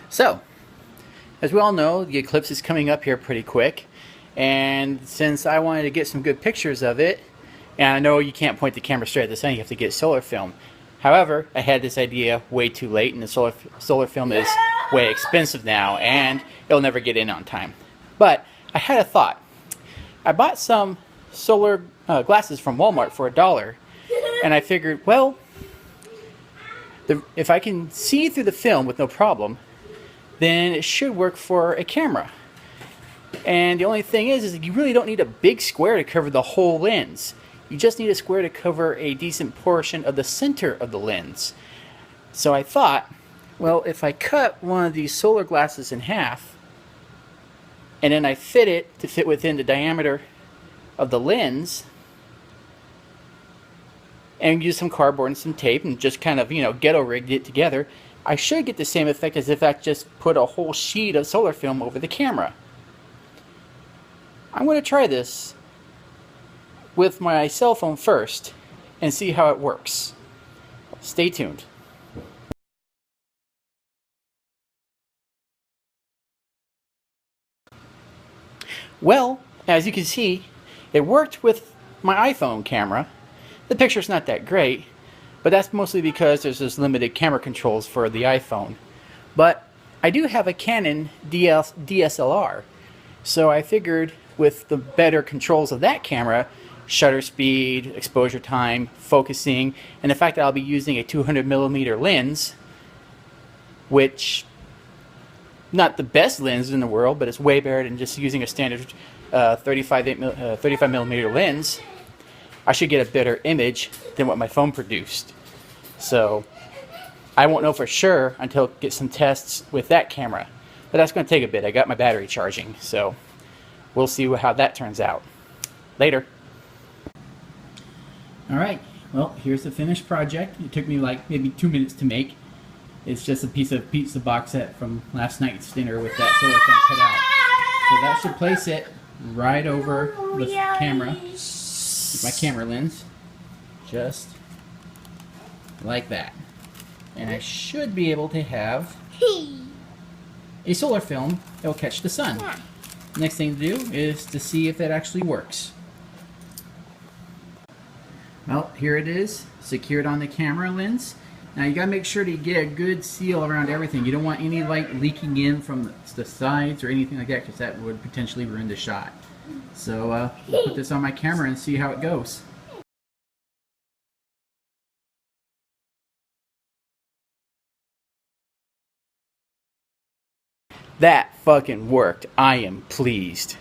So, as we all know, the eclipse is coming up here pretty quick, and since I wanted to get some good pictures of it, and I know you can't point the camera straight at the sun, you have to get solar film. However, I had this idea way too late, and the solar film is way expensive now, and it'll never get in on time. But I had a thought. I bought some solar glasses from Walmart for $1, and I figured, well, if I can see through the film with no problem, then it should work for a camera. And the only thing is you really don't need a big square to cover the whole lens. You just need a square to cover a decent portion of the center of the lens. So I thought, well, if I cut one of these solar glasses in half, and then I fit it to fit within the diameter of the lens, and use some cardboard and some tape and just kind of, ghetto rigged it together, I should get the same effect as if I just put a whole sheet of solar film over the camera. I'm going to try this with my cell phone first and see how it works. Stay tuned. Well, as you can see, it worked with my iPhone camera. The picture's not that great, but that's mostly because there's just limited camera controls for the iPhone. But I do have a Canon DSLR, so I figured with the better controls of that camera, shutter speed, exposure time, focusing, and the fact that I'll be using a 200mm lens, which, not the best lens in the world, but it's way better than just using a standard 35mm lens, I should get a better image than what my phone produced. So I won't know for sure until I get some tests with that camera. But that's going to take a bit. I got my battery charging, so we'll see how that turns out. Later. Alright, well, here's the finished project. It took me like maybe 2 minutes to make. It's just a piece of pizza box set from last night's dinner with that solar film cut out. So that should place it right over the camera. With my camera lens, just like that, and I should be able to have a solar film that will catch the sun. Next thing to do is to see if it actually works. Well, here it is, secured on the camera lens. Now you gotta make sure to get a good seal around everything. You don't want any light leaking in from the sides or anything like that, because that would potentially ruin the shot. So I'll put this on my camera and see how it goes. That fucking worked. I am pleased.